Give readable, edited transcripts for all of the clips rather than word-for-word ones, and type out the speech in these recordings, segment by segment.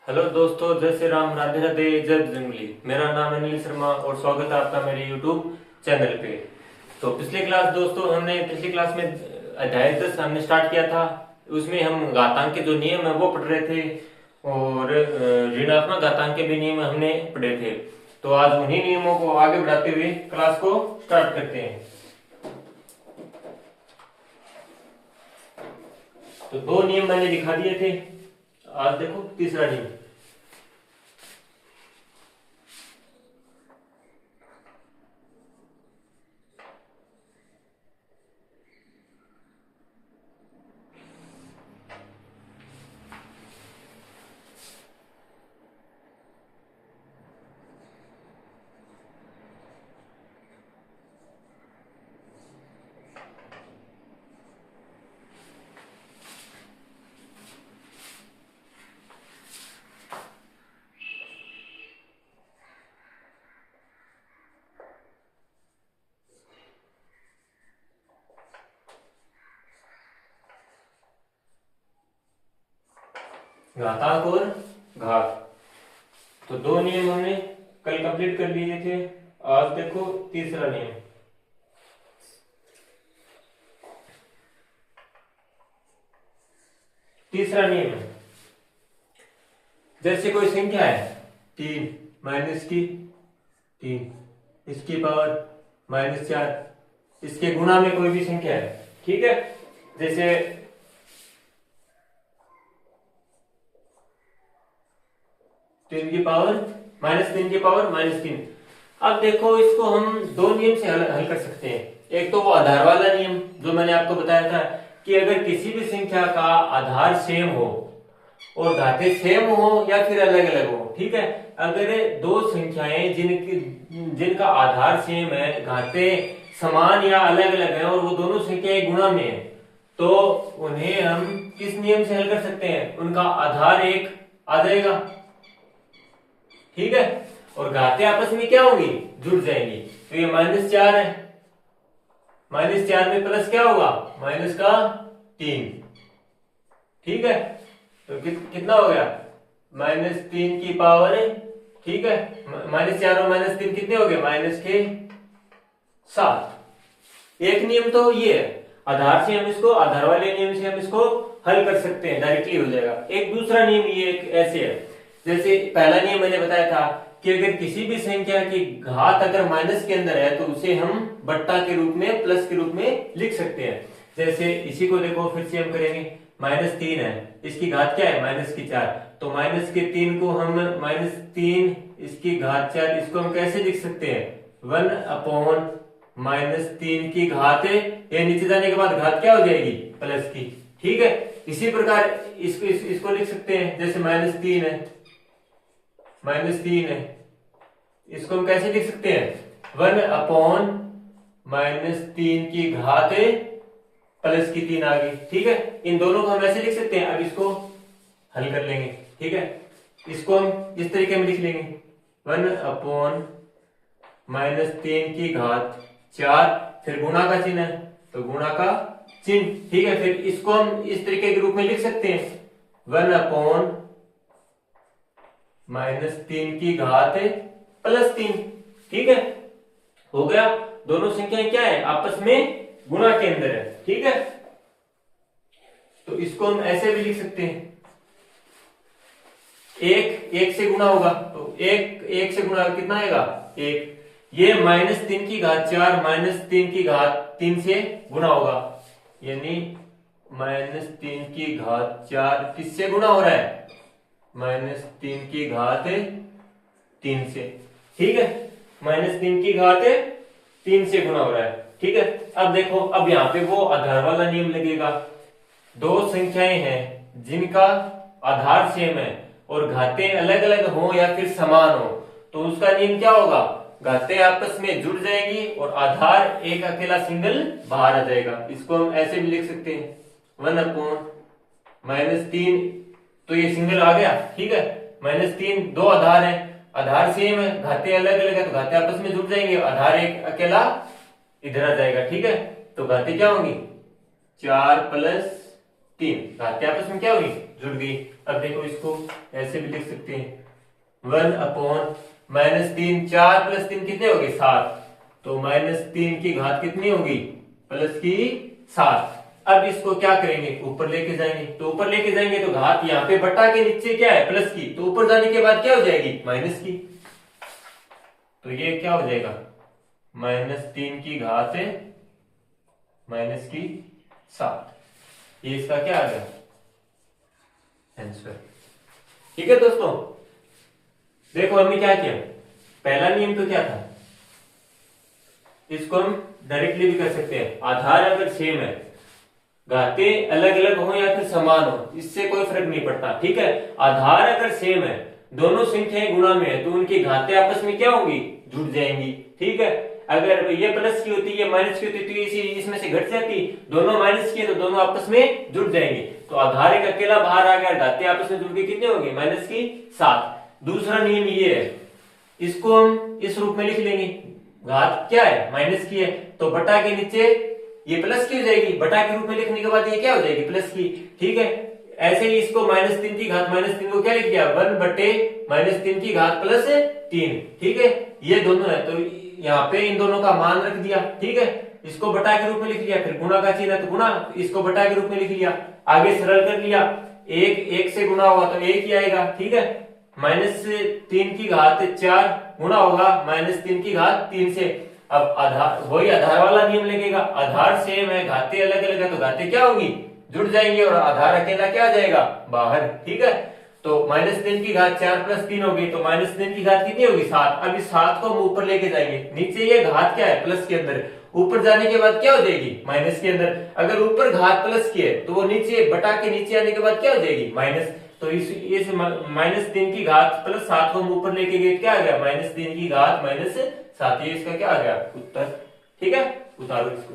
Hello दोस्तों, जय श्री राम, राधे राधे, जय जंगली। मेरा नाम है अनिल शर्मा और स्वागत है आपका मेरे यूट्यूब चैनल पे। तो पिछली क्लास में अध्याय 10 हमने स्टार्ट किया था। उसमें हम घातांक के जो नियम है वो पढ़ रहे थे और ऋणात्मक घातांक के भी नियम हमने पढ़े थे। तो आज उन्हीं नियमों को आगे बढ़ाते हुए क्लास को स्टार्ट करते हैं। तो दो नियम मैंने दिखा दिए थे, आज देखो तीसरा नियम। घातांक और घात, तो दो नियम हमने कल कंप्लीट कर लिए थे। आज देखो तीसरा नियम। तीसरा नियम है, जैसे कोई संख्या है 3 माइनस की 3, इसकी पावर -4, इसके गुणा में कोई भी संख्या है, ठीक है। जैसे 3 की पावर -3 की पावर -3। अब देखो इसको हम दो नियम से हल कर सकते हैं। एक तो वो आधार वाला नियम जो मैंने आपको बताया था कि अगर किसी भी संख्या का आधार सेम हो और घातें सेम हो या फिर अलग अलग हो, ठीक है। अगर दो संख्याएं जिनका आधार सेम है, घातें समान या अलग अलग है और वो दोनों संख्याएं गुणा में है, तो उन्हें हम किस नियम से हल कर सकते हैं? उनका आधार एक आ जाएगा, ठीक है, और घातें आपस में क्या होंगी? जुड़ जाएंगी। तो ये -4 है, -4 में प्लस क्या होगा? -3, ठीक है। तो कितना हो गया? -3 की पावर, ठीक है, -4 और -3 कितने हो गए? -7। एक नियम तो ये है, आधार से हम इसको, आधार वाले नियम से हम इसको हल कर सकते हैं, डायरेक्टली हो जाएगा। एक दूसरा नियम ये ऐसे है, जैसे पहला नियम मैंने बताया था कि अगर किसी भी संख्या की घात अगर माइनस के अंदर है तो उसे हम बट्टा के रूप में, प्लस के रूप में लिख सकते हैं। जैसे इसी को देखो, फिर से हम करेंगे, -3 है, इसकी घात क्या है? -4। तो -3 को हम -3 इसकी घात 4, इसको हम कैसे लिख सकते हैं? 1/-3 की घात है, ये नीचे जाने के बाद घात क्या हो जाएगी? प्लस की, ठीक है। इसी प्रकार इसको लिख सकते हैं, जैसे -3 है, -3 है, इसको हम कैसे लिख सकते हैं? 1/-3 की घात प्लस की 3 आ गई, ठीक है। इन दोनों को हम ऐसे लिख सकते हैं। अब इसको हल कर लेंगे, ठीक है। इसको हम इस तरीके में लिख लेंगे, 1/-3 की घात 4, फिर गुणा का चिन्ह है तो गुणा का चिन्ह, ठीक है। फिर इसको हम इस तरीके के रूप में लिख सकते हैं, 1/-3 की घात +3, ठीक है। हो गया, दोनों संख्याएं क्या है? आपस में गुणा के अंदर है, ठीक है। तो इसको हम ऐसे भी लिख सकते हैं, एक से गुणा होगा तो एक से गुणा कितना आएगा? 1। ये -3 की घात 4 -3 की घात 3 से गुणा होगा, यानी -3 की घात 4 किससे गुणा हो रहा है? -3 की घात 3 से, ठीक है। -3 की घात 3 से गुणा हो रहा है, ठीक है। अब देखो, अब यहाँ पे वो आधार वाला नियम लगेगा। दो संख्याएं हैं जिनका आधार सेम है और घातें अलग अलग हो या फिर समान हो, तो उसका नियम क्या होगा? घातें आपस में जुड़ जाएंगी और आधार एक अकेला सिंगल बाहर आ जाएगा। इसको हम ऐसे भी लिख सकते हैं, 1/-3, तो ये सिंगल आ गया, ठीक है। -3, दो आधार है, आधार सेम है, घातें अलग अलग है, तो घातें आपस में जुड़ जाएंगे, आधार एक अकेला इधर आ जाएगा, ठीक है। तो घातें क्या होंगी? 4 + 3, घातें आपस में क्या होगी? जुड़ गई। अब देखो इसको ऐसे भी लिख सकते हैं 1/-3, 4+3 कितने हो गए 7, तो -3 की घात कितनी होगी प्लस की 7। अब इसको क्या करेंगे ऊपर लेके जाएंगे, तो ऊपर लेके जाएंगे तो घात यहाँ पे बटा के नीचे क्या है प्लस की, तो ऊपर जाने के बाद क्या हो जाएगी माइनस की, तो ये क्या हो जाएगा -3 की घात माइनस की 7। ये इसका क्या आ गया आंसर। ठीक है दोस्तों, देखो हमने क्या किया, पहला नियम तो क्या था, इसको हम डायरेक्टली भी कर सकते हैं, आधार अगर सेम है, घातें अलग अलग हो या फिर समान हो इससे कोई फर्क नहीं पड़ता। ठीक है, आधार अगर सेम है, दोनों संख्याएं गुणा में है, तो उनकी घातें आपस में क्या होंगी जुड़ जाएंगी। ठीक है, अगर ये प्लस की होती ये माइनस की होती तो इसी इसमें से घट जाती, दोनों माइनस की है तो दोनों आपस में जुड़ जाएंगे, तो आधार एक अकेला बाहर आ गया, घातें आपस में जुड़ के कितने होंगे माइनस की 7। दूसरा नियम ये है, इसको हम इस रूप में लिख लेंगे, घात क्या है माइनस की है, तो बटा के नीचे ये प्लस की हो जाएगी, बटा के रूप में लिखने के बाद ये क्या हो जाएगी प्लस की। ठीक है, ऐसे ही इसको -3 की घात -3 को क्या लिख दिया 1/-3 की घात +3। ठीक है, ये दोनों है तो यहाँ पे इन दोनों का मान रख दिया। ठीक है, इसको बटा के रूप में लिख लिया, फिर गुणा का चिन्ह है तो गुणा, इसको बटा के रूप में लिख लिया, आगे सरल कर लिया, एक से गुणा होगा तो एक ही आएगा। ठीक है, -3 की घात 4 गुणा होगा -3 की घात 3 से। अब आधार वही आधार वाला नियम लगेगा, आधार सेम है घातें अलग अलग है तो घातें क्या होगी जुड़ जाएंगे और आधार अकेला क्या आ जाएगा बाहर। ठीक है, तो -3 की घात 4 + 3 होगी, तो -3 की घात कितनी होगी 7। अब इस 7 को हम ऊपर लेके जाएंगे, नीचे ये घात क्या है प्लस के अंदर, ऊपर जाने के बाद क्या हो जाएगी माइनस के अंदर। अगर ऊपर घात प्लस की है तो वो नीचे बटा के नीचे आने के बाद क्या हो जाएगी माइनस, तो इस -3 की घात +7 को हम ऊपर लेके गए क्या आ गया -3 की घात -7, ये इसका क्या आ गया उत्तर। ठीक है, उतारो इसको।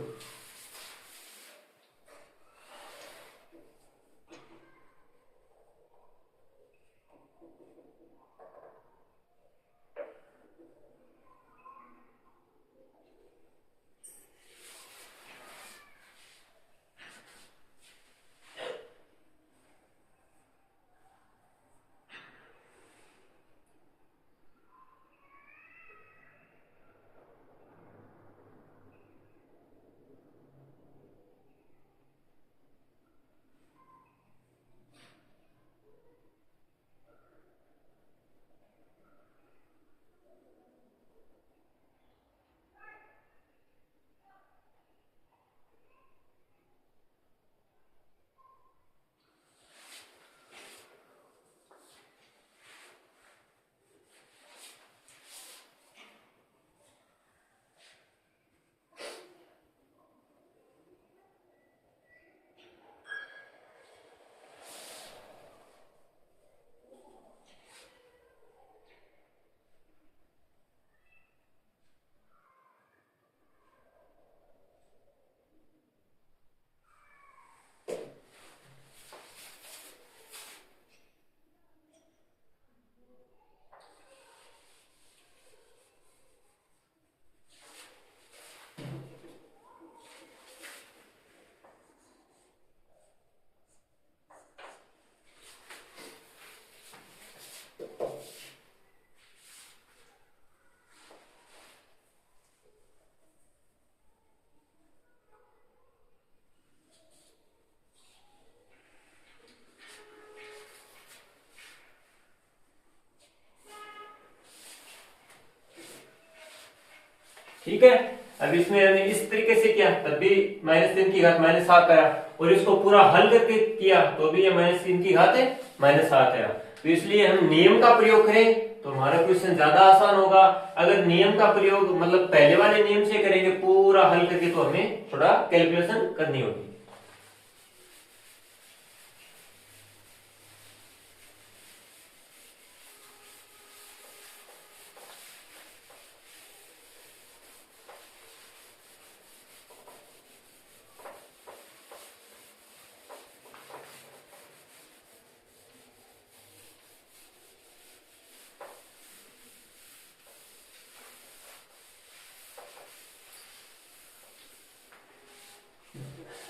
ठीक है, अब इसमें हमने इस तरीके से किया तब भी -3 की घात -7 आया, और इसको पूरा हल करके किया तो भी ये -3 की घात -7 आया। तो इसलिए हम नियम का प्रयोग करें तो हमारा क्वेश्चन ज्यादा आसान होगा। अगर नियम का प्रयोग मतलब पहले वाले नियम से करेंगे पूरा हल करके तो हमें थोड़ा कैलकुलेशन करनी होगी।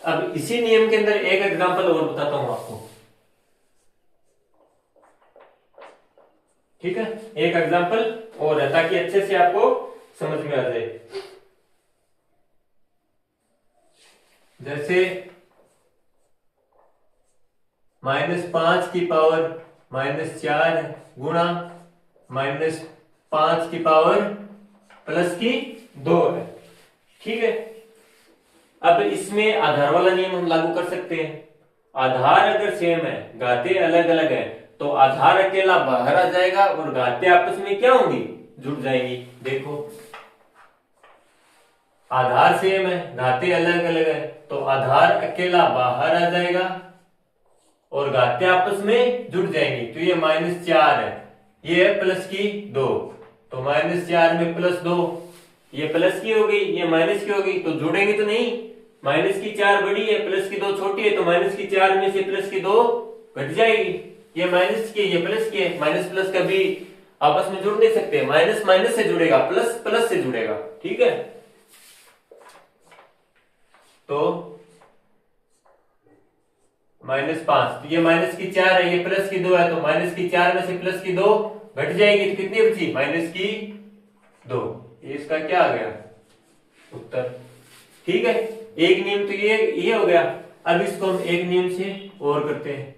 अब इसी नियम के अंदर एक एग्जांपल और बताता हूं आपको। एक एग्जांपल और है ताकि अच्छे से आपको समझ में आ जाए। जैसे -5 की पावर -4 गुणा -5 की पावर +2 है। ठीक है, अब इसमें आधार वाला नियम हम लागू कर सकते हैं। आधार अगर सेम है, घातें अलग अलग है, तो आधार अकेला बाहर आ जाएगा और घातें आपस में क्या होंगी, जुड़ जाएंगी। देखो आधार सेम है, घातें अलग अलग है, तो आधार अकेला बाहर आ जाएगा और घातें आपस में जुड़ जाएंगी। तो ये -4 है, ये है +2, तो -4 में +2, ये प्लस की हो गई, ये माइनस की हो गई, तो जुड़ेंगे तो नहीं। -4 बड़ी है, +2 छोटी है, तो -4 में से +2 घट जाएगी। ये माइनस की, ये प्लस की है, माइनस प्लस कभी आपस में जुड़ नहीं सकते। माइनस माइनस से जुड़ेगा, प्लस प्लस से जुड़ेगा। ठीक है, तो -5, तो ये -4 है, ये +2 है, तो -4 में से +2 घट जाएगी, तो कितनी बची, -2। ये इसका क्या आ गया उत्तर। ठीक है, एक नियम तो ये हो गया। अब इसको हम एक नियम से और करते हैं,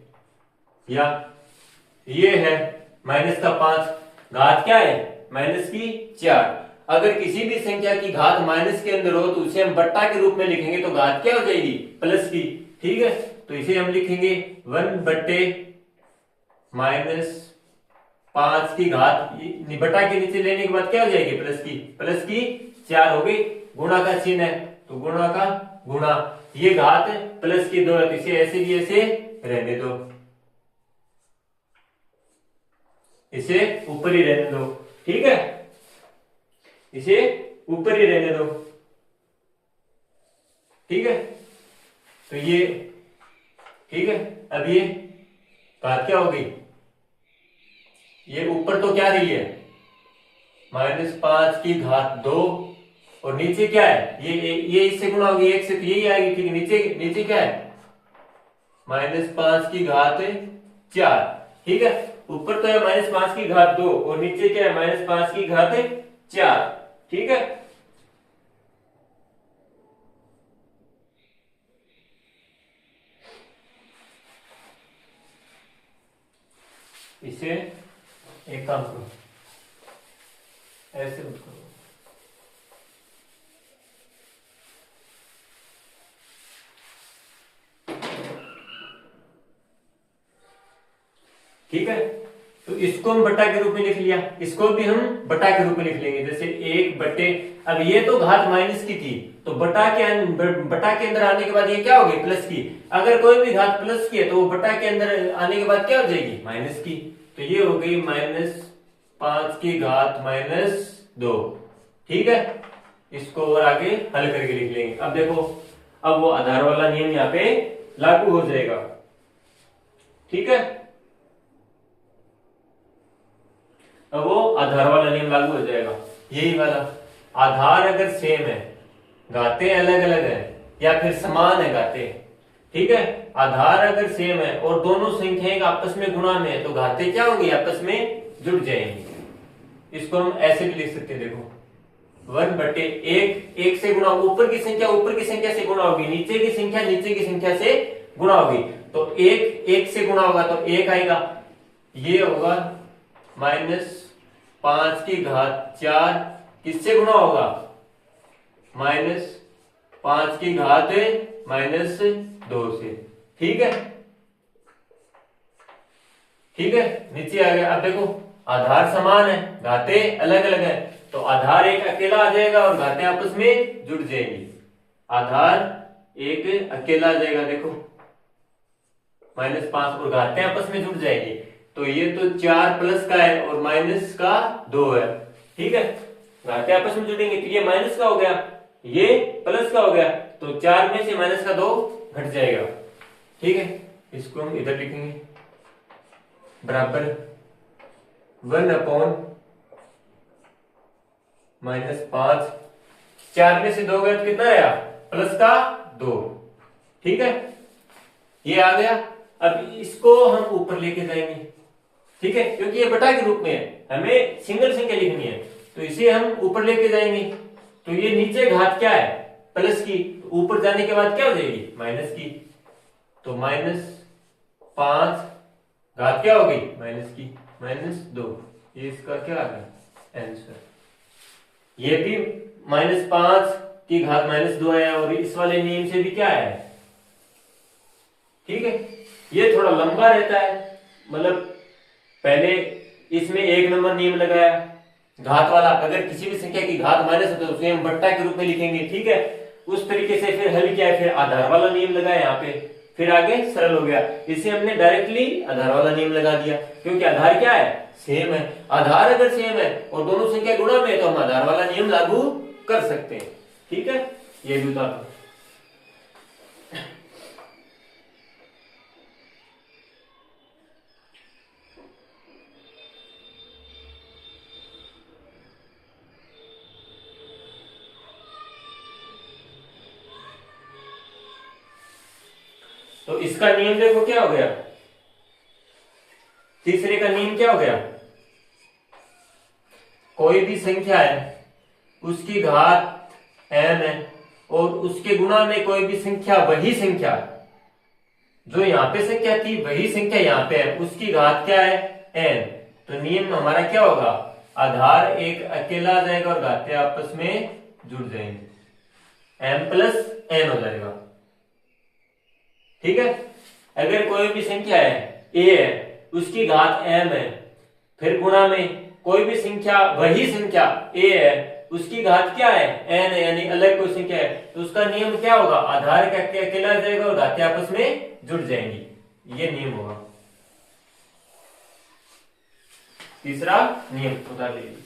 या ये है -5, घात क्या है, -4। अगर किसी भी संख्या की घात माइनस के अंदर हो तो उसे हम बट्टा के रूप में लिखेंगे, तो घात क्या हो जाएगी, प्लस की। ठीक है, तो इसे हम लिखेंगे 1/-5 की घात, बटा के नीचे लेने के बाद क्या हो जाएगी, प्लस की 4 हो गई। गुणा का चिन्ह है, तो गुणा का गुणा, ये घात +2 है, तो इसे ऐसे भी ऐसे रहने दो, इसे ऊपर ही रहने दो। ठीक है, इसे ऊपर ही रहने दो। ठीक है, तो ये ठीक है। अब ये घात क्या हो गई, ये ऊपर तो क्या रही है, -5 की घात 2, और नीचे क्या है, ये इससे गुणा होगी 1 से, तो यही आएगी। ठीक है, नीचे क्या है, -5 की घात 4। ठीक है, ऊपर तो है -5 की घात 2 और नीचे क्या है, -5 की घात 4। ठीक है, इसे एक काम करो, ऐसे मत करो। ठीक है, तो इसको हम बटा के रूप में लिख लिया, इसको भी हम बटा के रूप में लिख लेंगे। जैसे 1/, अब ये तो घात माइनस की थी, तो बटा के अंदर आने के बाद ये क्या होगी, प्लस की। अगर कोई भी घात प्लस की है तो वो बटा के अंदर आने के बाद क्या हो जाएगी, माइनस की। तो ये हो गई -5 की घात -2। ठीक है, इसको और आगे हल करके लिख लेंगे। अब देखो, अब वो आधार वाला नियम यहाँ पे लागू हो जाएगा। ठीक है, अब वो आधार वाला नियम लागू हो जाएगा, यही वाला। आधार अगर सेम है, घातें अलग अलग है, या फिर समान है घातें। ठीक है, आधार अगर सेम है और दोनों संख्याएं आपस में गुणा में है, तो घातें क्या होंगी, आपस में जुड़ जाएंगी। इसको हम ऐसे भी लिख सकते हैं, देखो 1/1, 1 से गुणा, ऊपर की संख्या से गुणा होगी, नीचे की संख्या से गुणा होगी, तो 1 से गुणा होगा तो 1 आएगा। ये होगा -5 की घात 4, किससे गुणा होगा, -5 की घात -2 से। ठीक है, नीचे आ गया। अब देखो, आधार समान है, घातें अलग अलग है, तो आधार एक अकेला आ जाएगा और घातें आपस में जुड़ जाएंगी। आधार एक अकेला आ जाएगा, देखो -5, और घातें आपस में जुड़ जाएंगी। तो ये तो 4 प्लस का है और माइनस का 2 है। ठीक है, घातें आपस में जुड़ेंगे, तो ये माइनस का हो गया, ये प्लस का हो गया, तो 4 में से -2 घट जाएगा। ठीक है, इसको हम इधर लिखेंगे, बराबर 1/-5, 4 में से 2 गया तो कितना आया, +2। ठीक है, ये आ गया। अब इसको हम ऊपर लेके जाएंगे, ठीक है, क्योंकि ये बटा के रूप में है, हमें सिंगल संख्या लिखनी है, तो इसे हम ऊपर लेके जाएंगे। तो ये नीचे घात क्या है, प्लस की, तो ऊपर जाने के बाद क्या हो जाएगी, माइनस की। तो -5 घात क्या हो गई, माइनस की, -2। ये इसका क्या आ गया आंसर। ये भी -5 की घात -2 आया, और इस वाले नियम से भी क्या आया है, ठीक है। ये थोड़ा लंबा रहता है, मतलब पहले इसमें 1 नंबर नियम लगाया घात वाला, अगर किसी भी संख्या की घात माइनस हो तो उसे हम बट्टा के रूप में लिखेंगे, ठीक है। उस तरीके से फिर हल किया, फिर आधार वाला नियम लगाया यहाँ पे, फिर आगे सरल हो गया। इसे हमने डायरेक्टली आधार वाला नियम लगा दिया, क्योंकि आधार क्या है, सेम है। आधार अगर सेम है और दोनों संख्या गुणा में है तो हम आधार वाला नियम लागू कर सकते हैं, ठीक है। ये भी बता दो। तो इसका नियम देखो क्या हो गया, तीसरे का नियम क्या हो गया, कोई भी संख्या है उसकी घात m है और उसके गुणा में कोई भी संख्या, वही संख्या जो यहाँ पे संख्या थी वही संख्या यहाँ पे है, उसकी घात क्या है, n। तो नियम हमारा क्या होगा, आधार एक अकेला आ जाएगा और घातें आपस में जुड़ जाएंगे, m प्लस n हो जाएगा, ठीक है। अगर कोई भी संख्या है a है, उसकी घात m है, फिर गुणा में कोई भी संख्या, वही संख्या a है, उसकी घात क्या है, n है, यानी अलग कोई संख्या है, तो उसका नियम क्या होगा, आधार का अकेला आ जाएगा और घातें आपस में जुड़ जाएंगी, ये नियम होगा। तीसरा नियम बता दीजिए।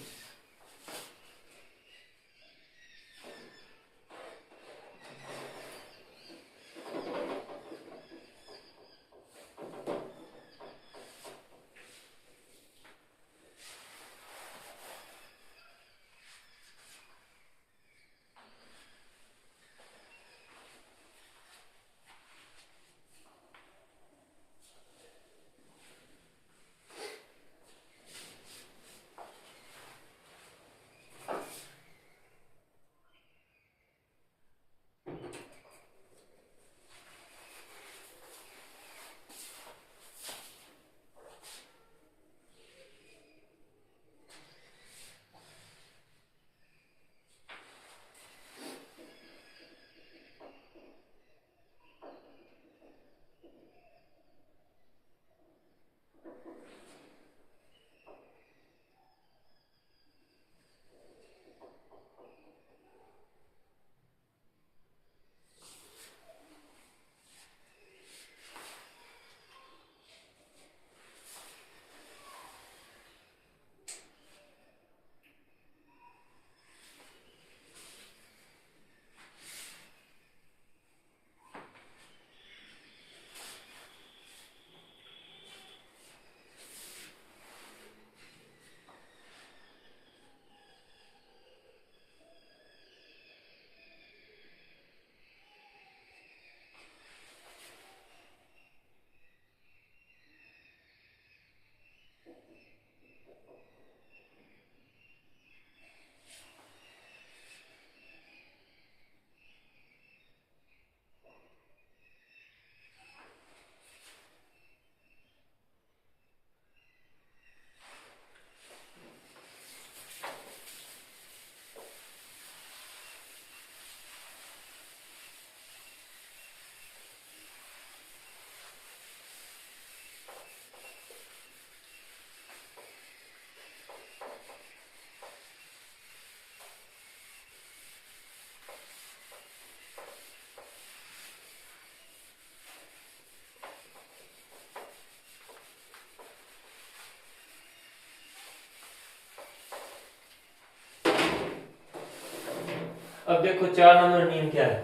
अब देखो 4 नंबर नियम क्या है।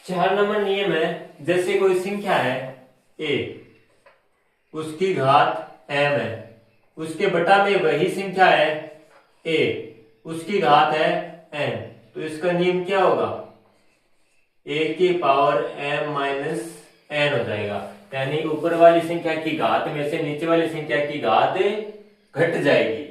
4 नंबर नियम है, जैसे कोई संख्या है a, उसकी घात m है, उसके बटा में वही संख्या है a, उसकी घात है n, तो इसका नियम क्या होगा, a की पावर m माइनस n हो जाएगा। यानी ऊपर वाली संख्या की घात में से नीचे वाली संख्या की घात घट जाएगी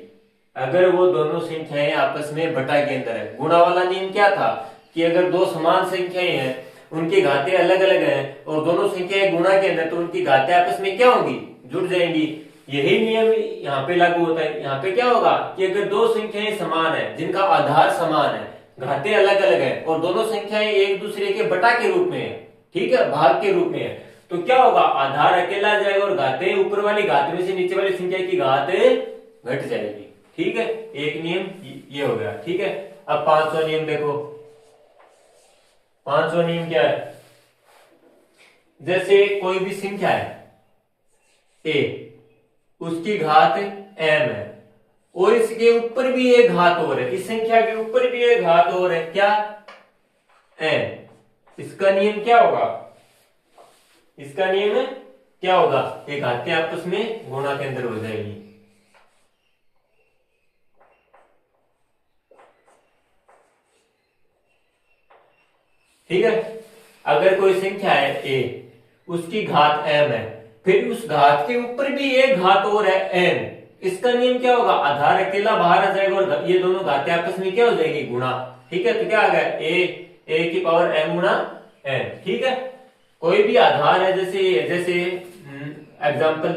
अगर वो दोनों संख्याएं आपस में बटा के अंदर है। गुणा वाला नियम क्या था कि अगर दो समान संख्याएं हैं, उनकी घातें अलग अलग हैं और दोनों संख्याएं गुणा के अंदर, तो उनकी घातें आपस में क्या होंगी, जुड़ जाएंगी। यही नियम यहाँ पे लागू होता है। यहाँ पे क्या होगा कि अगर दो संख्याएं समान है, जिनका आधार समान है, घातें अलग अलग है और दोनों संख्याएं एक दूसरे के बटा के रूप में है, ठीक है, भाग के रूप में है, तो क्या होगा, आधार अकेला जाएगा और घातें ऊपर वाली घात में से नीचे वाली संख्या की घात घट जाएगी। ठीक है, एक नियम ये हो गया। ठीक है, अब 5वां नियम देखो। 5वां नियम क्या है, जैसे कोई भी संख्या है a, उसकी घात m है और इसके ऊपर भी एक घात और है, इस संख्या के ऊपर भी एक घात और है, क्या, n। इसका नियम क्या होगा, इसका नियम क्या होगा, ये घातें आपस में गुणा के अंदर हो जाएगी। ठीक है, अगर कोई संख्या है a, उसकी घात m है, फिर उस घात के ऊपर भी एक घात और है n, इसका नियम क्या होगा, आधार अकेला बाहर आ जाएगा और ये दोनों घातें आपस में क्या हो जाएगी, गुणा। ठीक है, तो क्या आ गया, a की पावर m गुणा n। ठीक है, कोई भी आधार है, जैसे जैसे एग्जाम्पल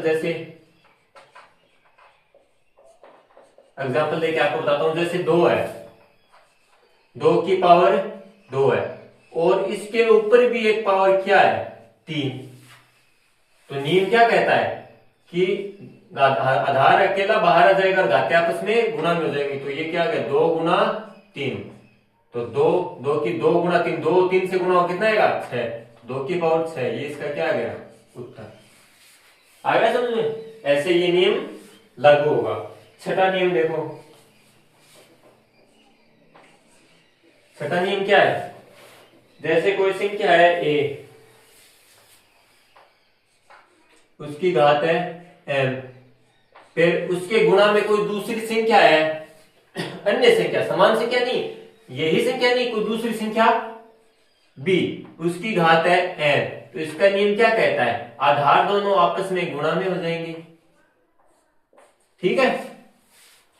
देके आपको बताता हूं, जैसे 2 है, 2 की पावर 2 है और इसके ऊपर भी एक पावर क्या है, 3। तो नियम क्या कहता है कि आधार अकेला बाहर आ जाएगा और घातें आपस में गुणा में हो जाएंगी। तो ये क्या आ गया, 2 गुणा 3, तो 2 की 2 गुणा 3, 2 3 से गुणा हो कितना आएगा, 6, 2 की पावर 6, ये इसका क्या आ गया, उत्तर आ गया समझ में। ऐसे ये नियम लागू होगा। 6वां नियम देखो, 6वां नियम क्या है, जैसे कोई संख्या है a, उसकी घात है m, फिर उसके गुणा में कोई दूसरी संख्या है, अन्य संख्या, समान संख्या नहीं, यही संख्या नहीं, कोई दूसरी संख्या b, उसकी घात है n, तो इसका नियम क्या कहता है, आधार दोनों आपस में गुणा में हो जाएंगे। ठीक है,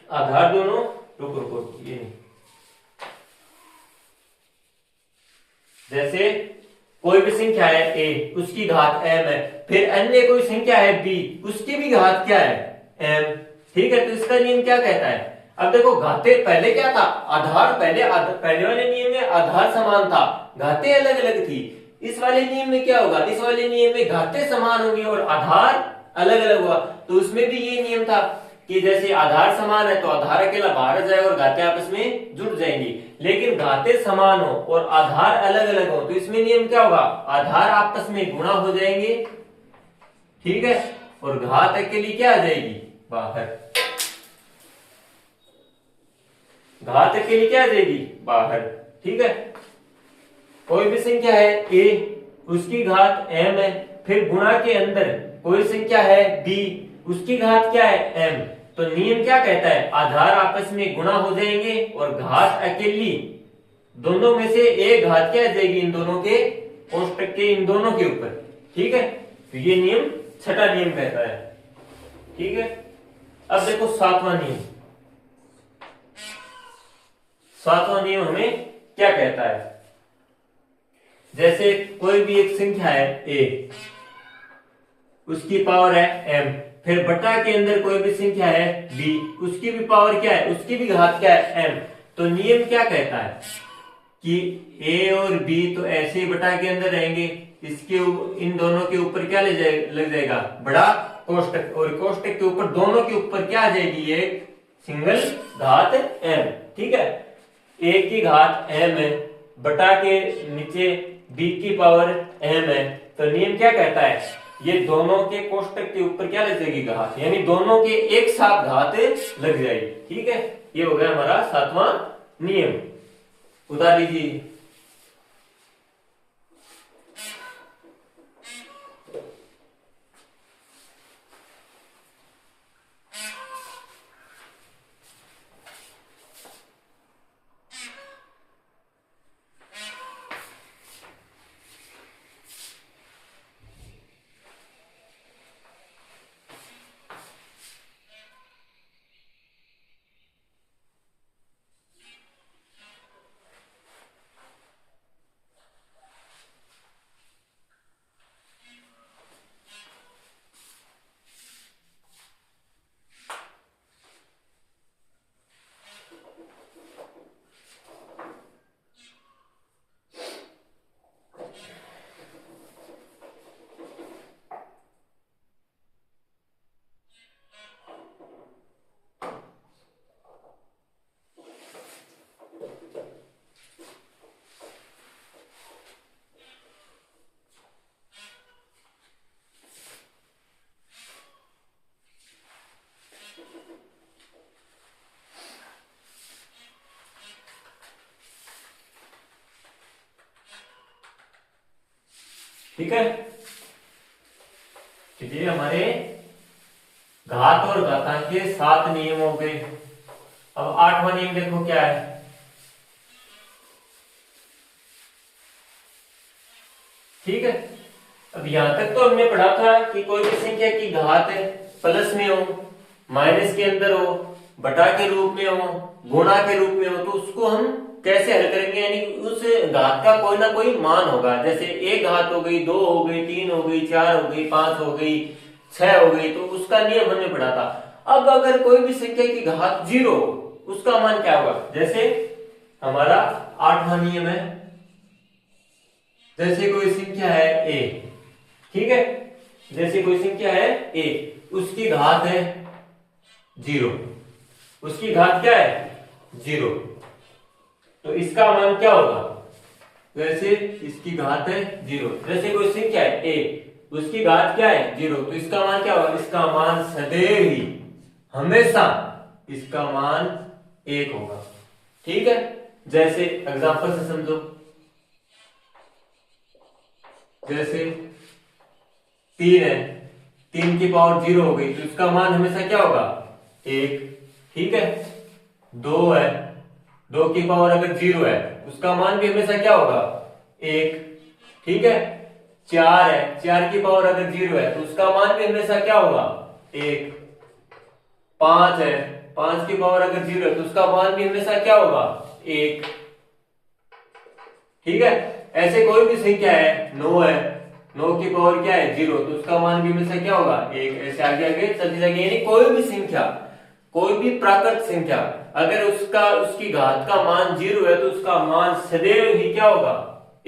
आधार दोनों, रुको रुको ये नहीं, जैसे कोई भी संख्या है a, उसकी घात m है, फिर अन्य कोई संख्या है b, उसकी भी घात क्या है, m। ठीक है, तो इसका नियम क्या कहता है, अब देखो घातें पहले क्या था, आधार पहले वाले नियम में आधार समान था, घातें अलग अलग थी। इस वाले नियम में क्या होगा, इस वाले नियम में घातें समान होंगी और आधार अलग अलग होगा। तो उसमें भी ये नियम था कि जैसे आधार समान है तो आधार अकेला बाहर जाएगा और घातें आपस में जुड़ जाएंगी, लेकिन घातें समान हो और आधार अलग अलग हो तो इसमें नियम क्या होगा, आधार आपस में गुणा हो जाएंगे। ठीक है, और घात अकेली क्या आ जाएगी, बाहर, घात अकेली क्या आ जाएगी, बाहर। ठीक है, कोई भी संख्या है a, उसकी घात m है, फिर गुणा के अंदर कोई संख्या है b, उसकी घात क्या है m, तो नियम क्या कहता है, आधार आपस में गुणा हो जाएंगे और घात अकेली दोनों में से एक घात क्या आ जाएगी, इन दोनों के कोष्टक के इन दोनों के ऊपर। ठीक है, तो ये नियम 6वां नियम कहता है। ठीक है, अब देखो 7वां नियम। 7वां नियम हमें क्या कहता है, जैसे कोई भी एक संख्या है a, उसकी पावर है m, फिर बटा के अंदर कोई भी संख्या है b, उसकी भी पावर क्या है, उसकी भी घात क्या है, m। तो नियम क्या कहता है कि a और b तो ऐसे ही बटा के अंदर रहेंगे, इसके इन दोनों के ऊपर क्या लग जाएगा, बड़ा कोष्टक, और कोष्टक के ऊपर दोनों के ऊपर क्या आ जाएगी, एक सिंगल घात m। ठीक है, a की घात m है, बटा के नीचे b की पावर m है, तो नियम क्या कहता है, ये दोनों के कोष्टक के ऊपर क्या लग जाएगी, घात, यानी दोनों के एक साथ घात लग जाएगी। ठीक है, ये हो गया हमारा 7वां नियम। उतार लीजिए। ठीक है, ये हमारे घात और घातांक के 7 नियम हो गए। अब 8वां नियम देखो क्या है। ठीक है, अब यहां तक तो हमने पढ़ा था कि कोई भी संख्या की घात प्लस में हो, माइनस के अंदर हो, बटा के रूप में हो, गुणा के रूप में हो, तो उसको हम कैसे हल करेंगे, यानी उस घात का कोई ना कोई मान होगा। जैसे एक घात हो गई, 2 हो गई, 3 हो गई, 4 हो गई, 5 हो गई, 6 हो गई, तो उसका नियम हमने पढ़ा था। अब अगर कोई भी संख्या की घात 0 हो, उसका मान क्या होगा। जैसे हमारा 8वां नियम है, जैसे कोई संख्या है a, ठीक है, जैसे कोई संख्या है a, उसकी घात है 0, उसकी घात क्या है 0, तो इसका मान क्या होगा। वैसे इसकी घात है 0, जैसे कोई संख्या है a, उसकी घात क्या है 0, तो इसका मान क्या होगा। इसका मान सदैव ही, हमेशा इसका मान 1 होगा। ठीक है, जैसे एग्जांपल से समझो, जैसे 3 है, 3 की पावर 0 हो गई, तो इसका मान हमेशा क्या होगा 1। ठीक है, 2 है, 2 की पावर अगर 0 है, उसका मान भी हमेशा क्या होगा 1। ठीक है, 4 है, 4 की पावर अगर 0 है, तो उसका मान भी हमेशा क्या होगा 1। 5 है, 5 की पावर अगर 0 है, तो उसका मान भी हमेशा क्या होगा 1। ठीक है, ऐसे कोई भी संख्या है, 9 है, 9 की पावर क्या है 0, तो उसका मान भी हमेशा क्या होगा 1। ऐसे आगे आगे चलती जाएगी, यानी कोई भी संख्या, कोई भी प्राकृत संख्या, अगर उसकी घात का मान 0 है, तो उसका मान सदैव ही क्या होगा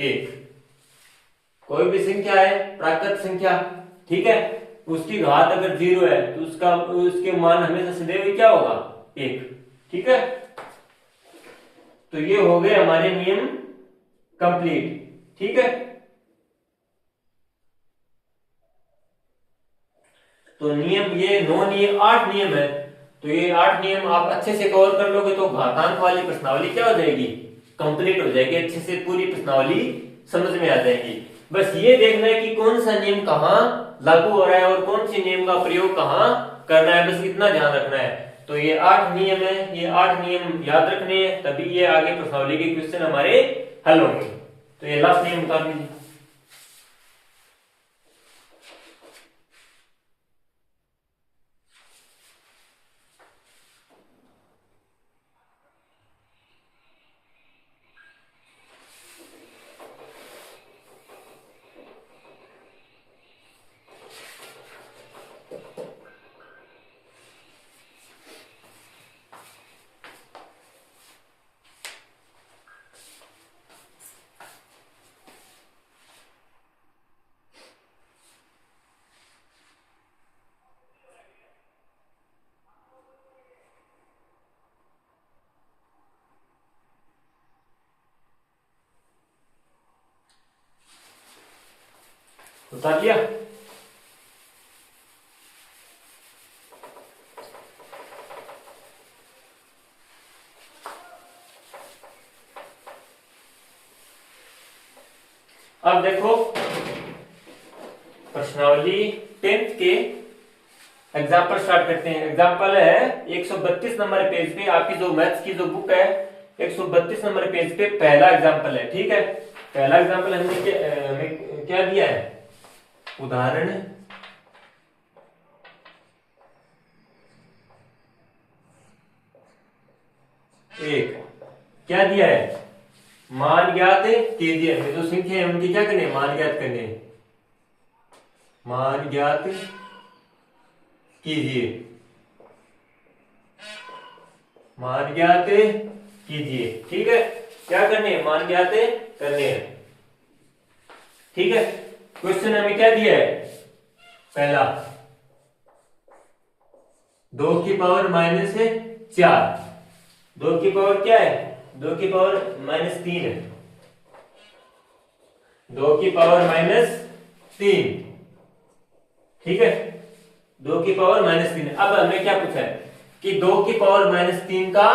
1। कोई भी संख्या है प्राकृत संख्या, ठीक है, उसकी घात अगर 0 है, तो उसके मान हमेशा सदैव ही क्या होगा 1। ठीक है, तो ये हो गए हमारे नियम कंप्लीट। ठीक है, तो नियम ये 9 नियम 8 नियम है, तो ये 8 नियम आप अच्छे से कवर कर लोगे तो घातांक वाली प्रश्नावली क्या हो जाएगी, कंप्लीट हो जाएगी, अच्छे से पूरी प्रश्नावली समझ में आ जाएगी। बस ये देखना है कि कौन सा नियम कहाँ लागू हो रहा है और कौन से नियम का प्रयोग कहाँ करना है, बस इतना ध्यान रखना है। तो ये 8 नियम है, ये 8 नियम याद रखने हैं, तभी ये आगे प्रश्नावली के क्वेश्चन हमारे हल होंगे। तो ये लास्ट नियम बता दीजिए। बता दिया। अब देखो प्रश्नावली 10th के एग्जाम्पल स्टार्ट करते हैं। एग्जाम्पल है 132 नंबर पेज पे, आपकी जो मैथ्स की जो बुक है 132 नंबर पेज पे पहला एग्जाम्पल है। ठीक है, पहला एग्जाम्पल हमें क्या दिया है, उदाहरण 1 क्या दिया है, मान ज्ञात कीजिए। हमें जो संख्या है उनकी क्या करने, मान ज्ञात करने, मान ज्ञात कीजिए, मान ज्ञात कीजिए। ठीक है, क्या करने हैं, मान ज्ञात करने हैं। ठीक है, क्वेश्चन हमें क्या दिया है, पहला 2 की पावर -4, 2 की पावर क्या है, 2 की पावर -3 है, 2 की पावर -3। ठीक है, 2 की पावर -3। अब हमें क्या पूछा है कि 2 की पावर -3 का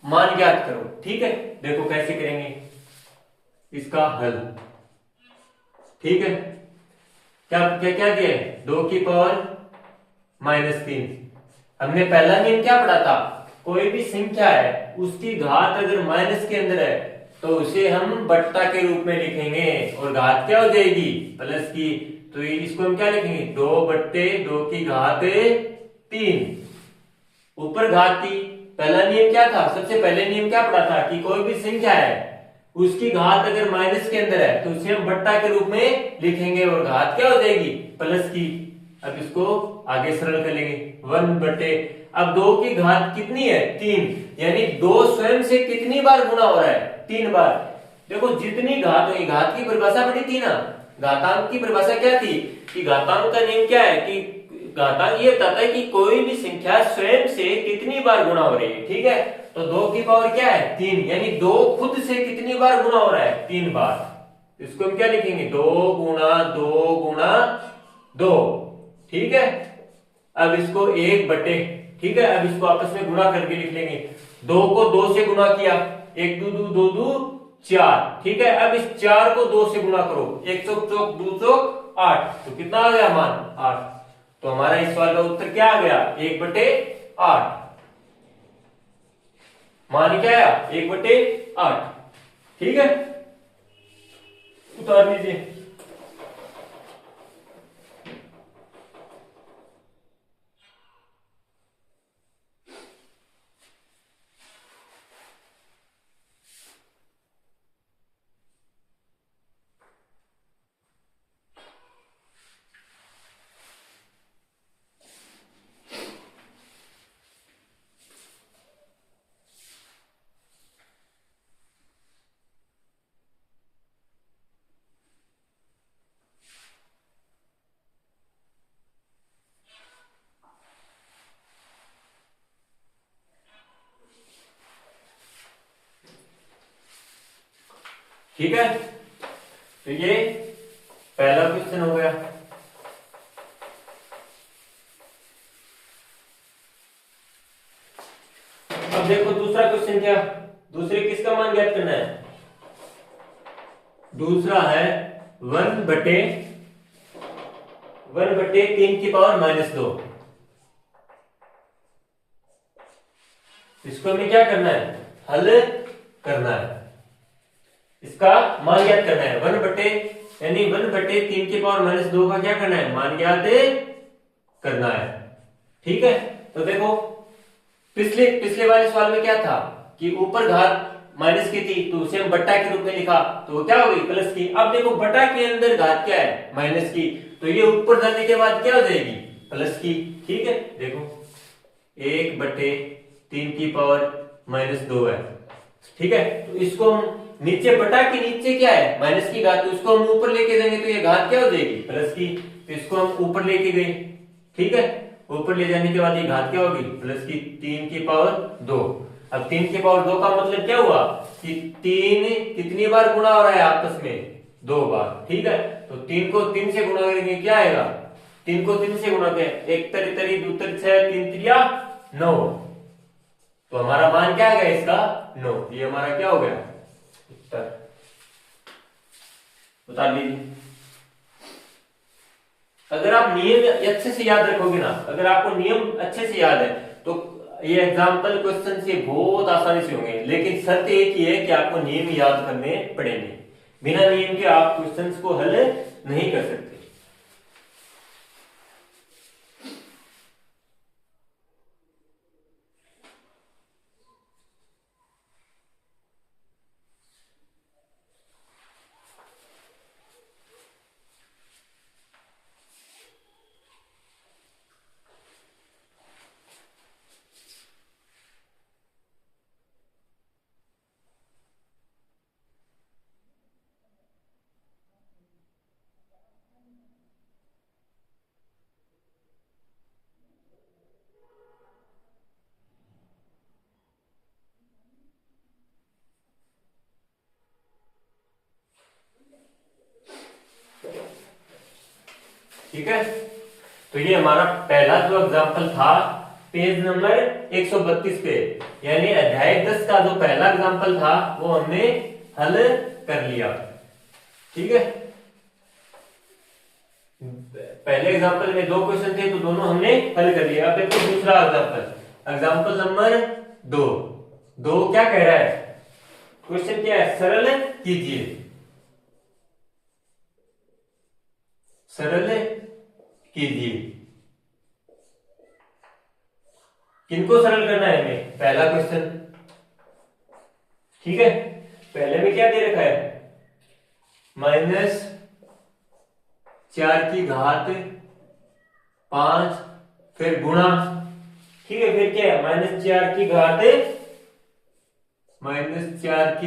मान ज्ञात करो। ठीक है, देखो कैसे करेंगे इसका हल। ठीक है, क्या क्या क्या दिया है, 2 की पावर -3। हमने पहला नियम क्या पढ़ा था, कोई भी संख्या है उसकी घात अगर माइनस के अंदर है तो उसे हम बट्टा के रूप में लिखेंगे और घात क्या हो जाएगी, प्लस की। तो इसको हम क्या लिखेंगे, 2/2 की घात 3, ऊपर घात थी। पहला नियम क्या था, सबसे पहले नियम क्या पढ़ा था कि कोई भी संख्या है उसकी घात अगर माइनस के अंदर है तो उसे हम बट्टा के रूप में लिखेंगे और घात क्या हो जाएगी, प्लस की। अब इसको आगे सरल कर लेंगे, 1/, अब 2 की घात कितनी है, 3, यानी 2 स्वयं से कितनी बार गुणा हो रहा है, 3 बार। देखो जितनी घात हुई, घात की परिभाषा पढ़ी थी ना, घातांक की परिभाषा क्या थी कि घातांक का नियम क्या है कि घातांक ये बताता है कि कोई भी संख्या स्वयं से कितनी बार गुणा हो रही है, ठीक है। तो 2 की पावर क्या है, 3, यानी 2 खुद से कितनी बार गुणा हो रहा है, 3 बार। इसको हम क्या लिखेंगे, 2 गुणा 2 गुणा 2, ठीक है। अब इसको 1/, ठीक है। अब इसको आपस में गुणा करके लिख लेंगे, 2 को 2 से गुणा किया, 1 2 2 2 2 4, ठीक है। अब इस 4 को 2 से गुणा करो, 1 चौक चौक 2 चौक 8, तो कितना आ गया मान, 8। तो हमारा इस सवाल का उत्तर क्या आ गया, 1/8। मान क्या आया, 1/8, ठीक है। उतार लीजिए। ठीक है, तो ये पहला क्वेश्चन हो गया। अब देखो दूसरा क्वेश्चन, क्या दूसरे किसका मान ज्ञात करना है, दूसरा है 1/3 की पावर -2। इसको हमें क्या करना है, हल करना है, इसका मान ज्ञात करना है। 1/3 का क्या करना है, मान ज्ञात करना है, ठीक है। तो देखो पिछले वाले सवाल में क्या था कि ऊपर घात माइनस की थी तो उसे हम बट्टा के रूप में लिखा, तो वो क्या हो गई, प्लस की। अब देखो बट्टा के अंदर घात क्या है, माइनस की, तो ये ऊपर जाने के बाद क्या हो जाएगी, प्लस की, ठीक है। देखो 1/3 की पावर -2 है, ठीक है। तो इसको हम नीचे, बटा के नीचे क्या है, माइनस की घात, तो इसको हम ऊपर लेके जाएंगे तो ये घात क्या हो जाएगी, प्लस की। तो इसको हम ऊपर लेके गए, ठीक है। ऊपर ले जाने के बाद ये घात क्या होगी, प्लस की 3 की पावर 2। अब 3 की पावर 2 का मतलब क्या हुआ कि 3 कितनी बार गुणा हो रहा है आपस में, 2 बार, ठीक है। तो 3 को 3 से गुणा करेंगे, क्या आएगा, 3 को 3 से गुणा करें, 1 तरी तरी 2 तरी 6 3 त्रिया 9, तो हमारा मान क्या आ गया इसका, 9। ये हमारा क्या हो गया उत्तर, बता लीजिए। अगर आप नियम अच्छे से याद रखोगे ना, अगर आपको नियम अच्छे से याद है तो ये एग्जाम्पल क्वेश्चन से बहुत आसानी से होंगे, लेकिन शर्त एक ही है कि आपको नियम याद करने पड़ेंगे, बिना नियम के आप क्वेश्चंस को हल नहीं कर सकते। ठीक है, तो ये हमारा पहला जो एग्जाम्पल था पेज नंबर 132 पे, यानी अध्याय 10 का जो पहला एग्जाम्पल था वो हमने हल कर लिया, ठीक है। पहले एग्जांपल में दो क्वेश्चन थे तो दोनों हमने हल कर लिए। अब देखो दूसरा एग्जांपल, एग्जांपल नंबर 2। दो क्या कह रहा है, क्वेश्चन क्या है, सरल कीजिए। सरल कीजिए, किनको सरल करना है हमें, पहला क्वेश्चन। ठीक है, पहले में क्या दे रखा है, -4 की घात 5, फिर गुणा। ठीक है, फिर क्या है, -4 की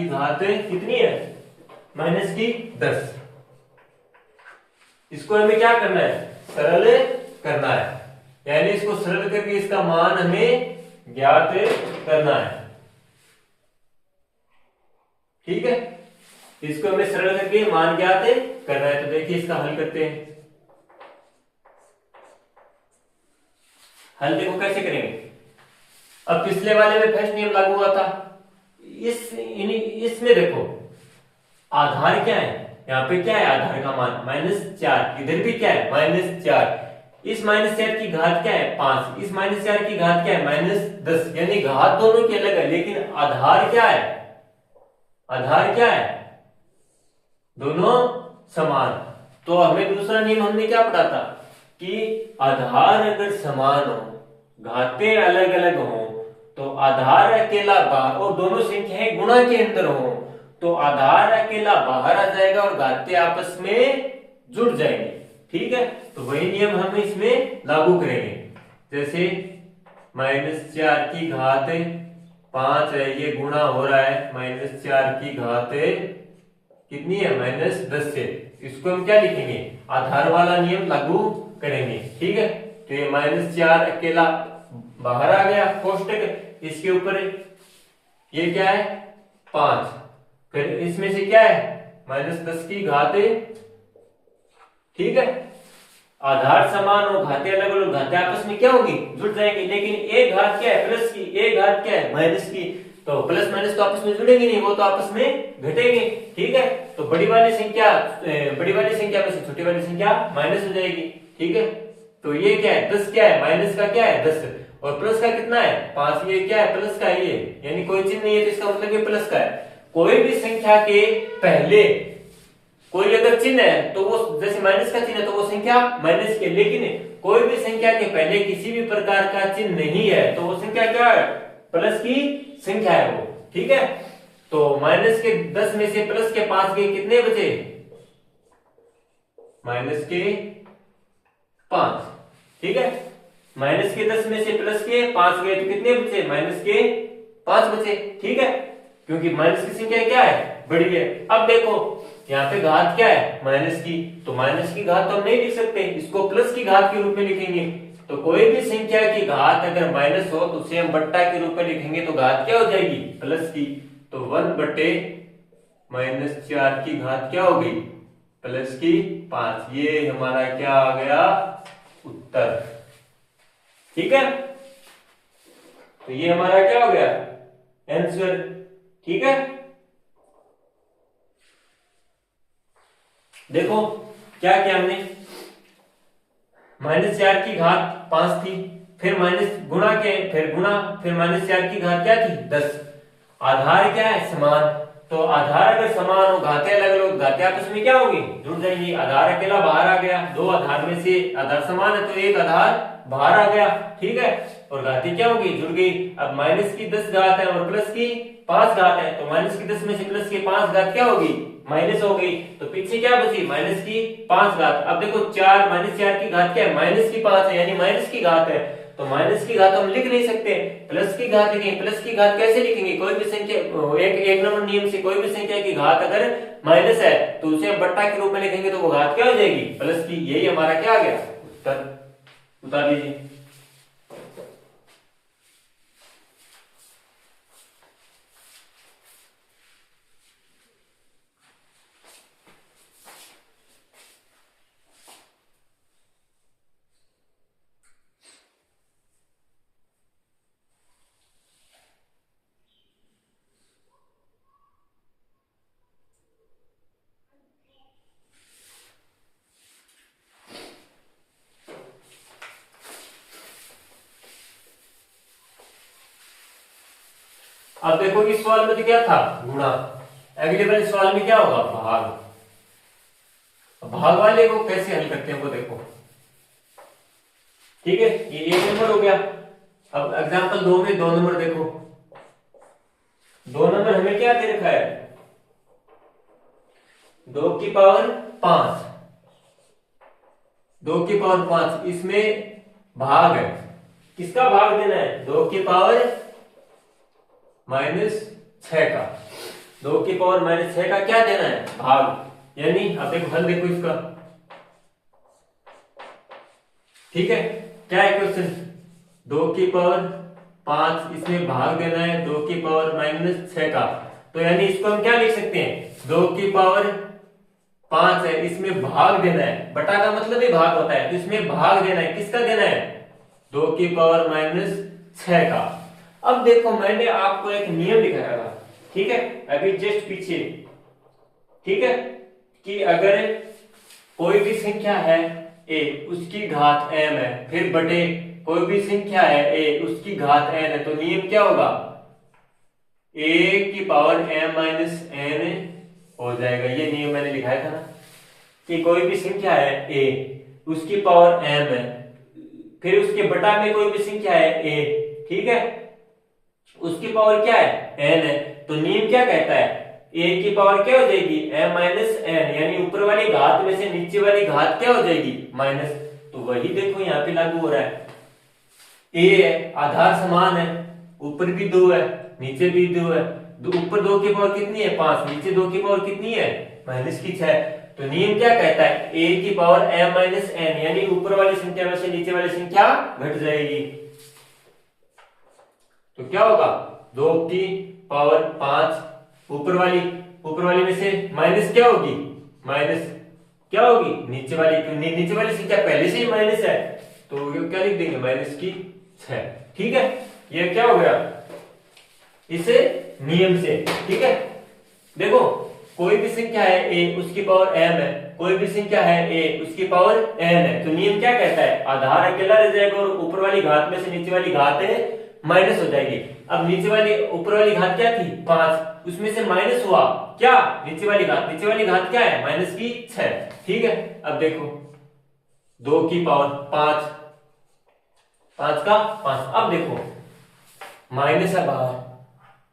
घात कितनी है, -10। इसको हमें क्या करना है, सरल करना है, यानी इसको सरल करके इसका मान हमें ज्ञात करना है। ठीक है, इसको हमें सरल करके मान ज्ञात करना है। तो देखिए इसका हल करते हैं। हल देखो कैसे करेंगे। अब पिछले वाले में फर्स्ट नियम लागू हुआ था, इसमें देखो आधार क्या है, यहाँ पे क्या है, आधार का मान -4, इधर भी क्या है, -4। इस -4 की घात क्या है, 5, इस -4 की घात क्या है, -10। यानी घात दोनों की अलग है, लेकिन आधार क्या है, आधार क्या है, दोनों समान। तो हमें दूसरा नियम हमने क्या पढ़ा था कि आधार अगर समान हो, घातें अलग अलग हो, तो आधार अकेला बाहर, और दोनों संख्याएं गुणा के अंदर हो, तो आधार अकेला बाहर आ जाएगा और घातें आपस में जुड़ जाएंगे। ठीक है, तो वही नियम हम इसमें लागू करेंगे। जैसे -4 की घात 5 है, ये गुणा हो रहा है -4 की घात कितनी है, -10 से। इसको हम क्या लिखेंगे, आधार वाला नियम लागू करेंगे। ठीक है, तो ये -4 अकेला बाहर आ गया कोष्टक, इसके ऊपर ये क्या है, 5, फिर इसमें से क्या है, -10 की घात। ठीक है, आधार समान और घातें अलग अलग, घातें आपस में क्या होगी, जुड़ जाएंगी। लेकिन एक घात क्या है, प्लस की, एक घात क्या है, माइनस की। तो प्लस माइनस तो आपस में जुड़ेंगे नहीं, वो तो आपस में घटेंगे। ठीक है, तो बड़ी वाली संख्या में से छोटी वाली संख्या माइनस हो जाएगी। ठीक है, तो ये क्या है, 10 क्या है, माइनस का क्या है 10, और प्लस का कितना है 5, ये क्या है, प्लस का है ये, यानी कोई चिन्ह नहीं है तो इसका मतलब ये प्लस का है। कोई भी संख्या के पहले कोई अगर चिन्ह है तो वो, जैसे माइनस का चिन्ह है तो वो संख्या माइनस की, लेकिन कोई भी संख्या के पहले किसी भी प्रकार का चिन्ह नहीं है तो वो संख्या क्या है, प्लस की संख्या है वो। ठीक है, तो -10 में से प्लस के 5 गए, कितने बचे, -5। ठीक है, -10 में से प्लस के 5 गए तो कितने बचे, -5 बचे। ठीक है, क्योंकि माइनस की संख्या क्या है, बड़ी है। अब देखो यहाँ पे घात क्या है, माइनस की, तो माइनस की घात तो हम नहीं लिख सकते, इसको प्लस की घात के रूप में लिखेंगे। तो कोई भी संख्या की घात अगर माइनस हो तो उसे हम बट्टा के रूप में लिखेंगे, तो घात क्या हो जाएगी, प्लस की। तो 1/-4 की घात क्या होगी, प्लस की 5। ये हमारा क्या आ गया, उत्तर। ठीक है, तो ये हमारा क्या हो गया, आंसर। ठीक है, देखो क्या किया हमने, -4 की घात 5 थी, फिर माइनस गुणा के, फिर गुणा, फिर -4 की घात क्या थी, 10। आधार क्या है, समान। तो आधार अगर समान हो, घातें अलग अलग, घातें आपस में क्या होगी, जुड़ जाएंगी। आधार अकेला बाहर आ गया, दो आधार में से आधार समान है तो एक आधार बाहर आ गया। ठीक है, और घातें क्या होगी, जुड़ गई। अब माइनस की 10 घात है और प्लस की 5 घात है, तो माइनस की 10 में से प्लस की 5 घात क्या होगी, माइनस हो गई। तो पीछे क्या बची, माइनस की 5 घात। अब देखो 4 -4 की घात क्या है, माइनस की 5 है, यानी माइनस की घात है। तो माइनस की घात हम लिख नहीं सकते, प्लस की घात लिखेंगे। प्लस की घात कैसे लिखेंगे, कोई भी संख्या, एक नंबर नियम से कोई भी संख्या की घात अगर माइनस है तो उसे हम बट्टा के रूप में लिखेंगे, तो वो घात क्या हो जाएगी, प्लस की। यही हमारा क्या आ गया, उत्तर। बता दीजिए। अब देखो इस सवाल में तो क्या था, गुणा। अगले वाले सवाल में क्या होगा, भाग। भाग वाले को कैसे हल करते हैं वो देखो। ठीक है, ये एक नंबर हो गया। अब एग्जांपल 2 में 2 नंबर देखो। 2 नंबर हमें क्या दे रखा है, 2 की पावर 5, 2 की पावर 5। इसमें भाग है, किसका भाग देना है, 2 की पावर -6 का। 2 की पावर -6 का क्या देना है, भाग। यानी अब देखो हल देखो इसका। ठीक है, क्या है क्वेश्चन, 2 की पावर 5, इसमें भाग देना है 2 की पावर -6 का। तो यानी इसको हम क्या लिख सकते हैं, 2 की पावर 5 है, इसमें भाग देना है, बटा का मतलब ही भाग होता है, तो इसमें भाग देना है, किसका देना है, 2 की पावर -6 का। अब देखो मैंने आपको एक नियम दिखाया था, ठीक है, अभी जस्ट पीछे। ठीक है, कि अगर कोई भी संख्या है a, उसकी घात m है, फिर बटे कोई भी संख्या है a, उसकी घात n है, तो नियम क्या होगा, a की पावर m - n हो जाएगा। ये नियम मैंने लिखाया था ना, कि कोई भी संख्या है a, उसकी पावर m है, फिर उसके बटा में कोई भी संख्या है a, ठीक है, उसकी पावर क्या है, n है, तो नियम क्या कहता है, a की पावर क्या हो जाएगी, m - n, यानी ऊपर वाली घात में से नीचे वाली घात क्या हो जाएगी, माइनस। तो वही देखो यहाँ पे लागू हो रहा है, a है, आधार समान है, ऊपर भी 2 है, नीचे भी 2 है, ऊपर 2 की पावर कितनी है, 5, नीचे 2 की पावर कितनी है, -6। तो नियम क्या कहता है, a की पावर m - n, यानी ऊपर वाली संख्या में से नीचे वाली संख्या घट जाएगी। तो क्या होगा, 2 की पावर 5, ऊपर वाली में से माइनस क्या होगी, माइनस क्या होगी, नीचे वाली संख्या पहले से ही माइनस है, तो ये क्या लिख देंगे, -6। ठीक है, ये क्या हो गया इस नियम से। ठीक है, देखो कोई भी संख्या है a, उसकी पावर m है, कोई भी संख्या है a, उसकी पावर n है, तो नियम क्या कहता है, आधार अकेला रह जाएगा और ऊपर वाली घात में से नीचे वाली घात है माइनस हो जाएगी। अब नीचे वाली ऊपर वाली घात क्या थी, 5, उसमें से माइनस हुआ क्या, नीचे वाली घात क्या है, -6। ठीक है, अब देखो 2 की पावर 5, 5 का 5, अब देखो माइनस है बाहर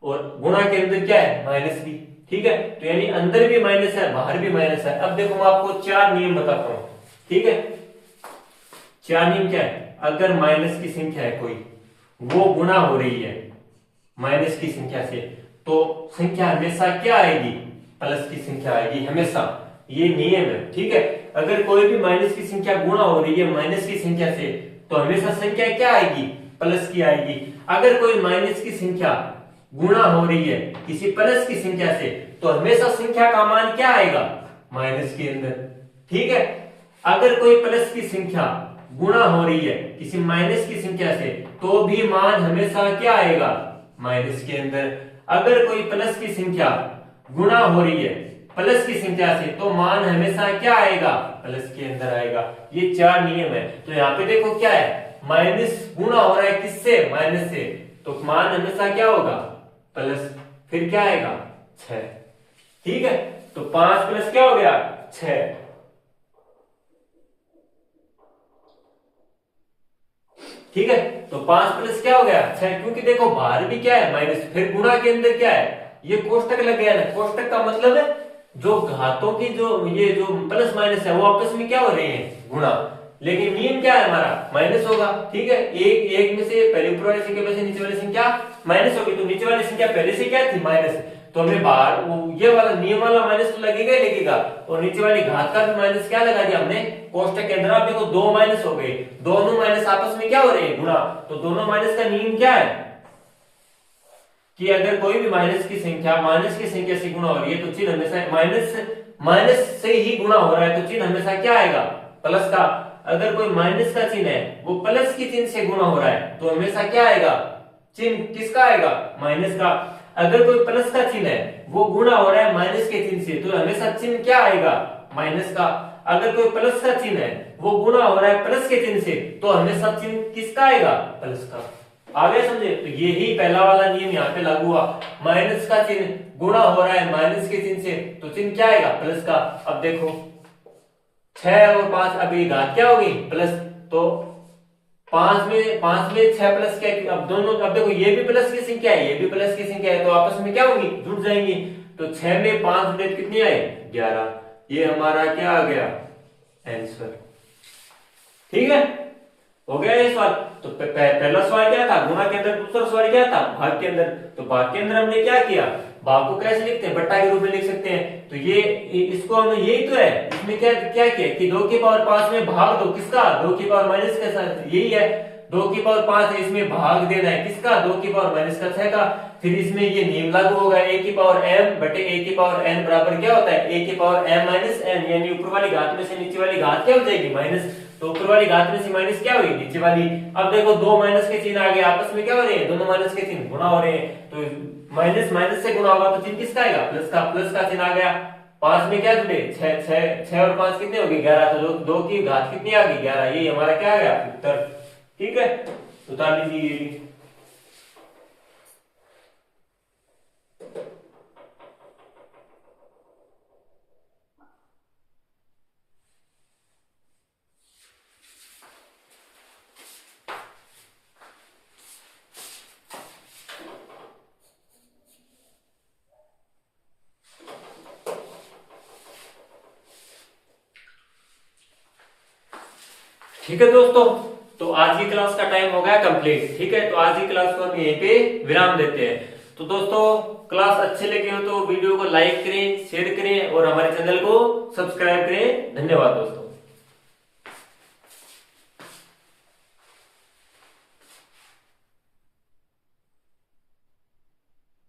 और गुणा के अंदर क्या है, माइनस भी। ठीक है, तो यानी अंदर भी माइनस है, बाहर भी माइनस है। अब देखो मैं आपको 4 नियम बताता हूं। ठीक है, 4 नियम क्या है, अगर माइनस की संख्या है कोई, वो गुणा हो रही है माइनस की संख्या से, तो संख्या हमेशा क्या आएगी, प्लस की संख्या आएगी हमेशा, ये नियम है। ठीक है, अगर कोई भी माइनस की संख्या गुणा हो रही है माइनस की संख्या से, तो हमेशा संख्या क्या आएगी, प्लस की आएगी। अगर कोई माइनस की संख्या गुणा हो रही है किसी प्लस की संख्या से, तो हमेशा संख्या का मान क्या आएगा, माइनस के अंदर। ठीक है, अगर कोई प्लस की संख्या गुणा हो रही है किसी माइनस की संख्या से, तो भी मान हमेशा क्या आएगा, माइनस के अंदर। अगर कोई प्लस की संख्या गुणा हो रही है प्लस की संख्या से, तो मान हमेशा क्या आएगा, प्लस के अंदर आएगा। ये 4 नियम है। तो यहाँ पे देखो क्या है, माइनस गुणा हो रहा है किससे, माइनस से, तो मान हमेशा क्या होगा, प्लस, फिर क्या आएगा, 6। ठीक है, तो 5 प्लस क्या हो गया, 6। ठीक है, तो 5 प्लस क्या हो गया, 6, क्योंकि देखो बाहर भी क्या है, माइनस, फिर गुणा के अंदर क्या है, ये कोष्टक लग गया ना। कोष्टक का मतलब है जो घातों की ये जो प्लस माइनस है वो आपस में क्या हो रहे हैं, गुणा। लेकिन नियम क्या है हमारा, माइनस होगा। ठीक है, एक में से पहले ऊपर वाली संख्या में से नीचे वाली संख्या माइनस होगी, तो नीचे वाली संख्या पहले से क्या थी, माइनस, तो हमें बाहर ये वाला नियम वाला माइनस तो लगेगा ही लगेगा, और नीचे वाली घात का भी माइनस क्या लगा दिया हमने कोष्टक के अंदर। आप देखो 2 माइनस हो गए, दोनों माइनस आपस में क्या हो रहे हैं, गुणा। तो दोनों माइनस का नियम क्या है कि अगर कोई भी माइनस की संख्या माइनस की संख्या से गुणा हो रही है, तो चिन्ह हमेशा माइनस से ही गुणा हो रहा है, तो चिन्ह हमेशा क्या आएगा, प्लस का। अगर कोई माइनस का चिन्ह है वो प्लस की चिन्ह से गुणा हो रहा है, तो हमेशा क्या आएगा, चिन्ह किसका आएगा, माइनस का। अगर कोई प्लस का चिन्ह है वो गुणा हो रहा है माइनस के चिन्ह से, तो हमेशा चिन्ह क्या आएगा, माइनस का। अगर कोई प्लस का चिन्ह है वो गुणा हो रहा है प्लस के चिन्ह से, तो हमेशा चिन्ह किसका आएगा, प्लस का। आ गया समझे? तो यही पहला वाला नियम यहाँ पे लागू हुआ। माइनस का चिन्ह गुणा हो रहा है माइनस के चिन्ह से, तो चिन्ह क्या आएगा? प्लस का। अब देखो 6 और 5, अब ये घात क्या होगी? प्लस। तो 5 में 6 प्लस क्या? अब दोनों, अब देखो ये भी प्लस की संख्या है, ये भी प्लस की संख्या है, तो आपस में क्या होगी? जुड़ जाएंगी। तो 6 में 5 जुड़े कितनी आए? 11। ये हमारा क्या आ गया? आंसर। ठीक है, हो गया ये सवाल। तो पहला सवाल क्या था? गुणा के अंदर। दूसरा सवाल क्या था? भाग के अंदर। तो भाग के अंदर हमने क्या किया? भाग को कैसे लिखते हैं? बट्टा के रूप में लिख सकते हैं। तो ये इसको हमने, यही तो है, इसमें क्या क्या किया कि 2 की पावर 5 में भाग दो किसका? 2 की पावर माइनस का, यही है 2 की पावर 5 है, इसमें भाग देना है किसका? 2 की पावर माइनस का 6 का। फिर इसमें ये नियम लागू होगा, a की पावर m बटे a की पावर n बराबर क्या होता है? a की पावर m माइनस n, यानी ऊपर वाली घात में से नीचे वाली घात क्या हो जाएगी? माइनस। तो ऊपर वाली घात में से माइनस क्या हुई? नीचे वाली। अब देखो दो माइनस के चिन्ह आ गए, आपस में क्या हो रहे हैं? दोनों माइनस के चिन्ह गुणा हो रहे हैं। तो माइनस माइनस से गुणा होगा तो चिन्ह किसका आएगा? प्लस का। प्लस का चिन्ह आ गया। 5 में क्या जुड़े? 6 और 5 कितने हो गए? 11। तो 2 की घात कितनी आ गई? 11। ये हमारा क्या आ गया? उत्तर। ठीक है, उतार लीजिए ये भी। ठीक है दोस्तों, तो आज की क्लास का टाइम हो गया कंप्लीट। ठीक है, तो आज की क्लास को हम यहीं पे विराम देते हैं। तो दोस्तों, क्लास अच्छे लगे हो तो वीडियो को लाइक करें, शेयर करें और हमारे चैनल को सब्सक्राइब करें। धन्यवाद दोस्तों।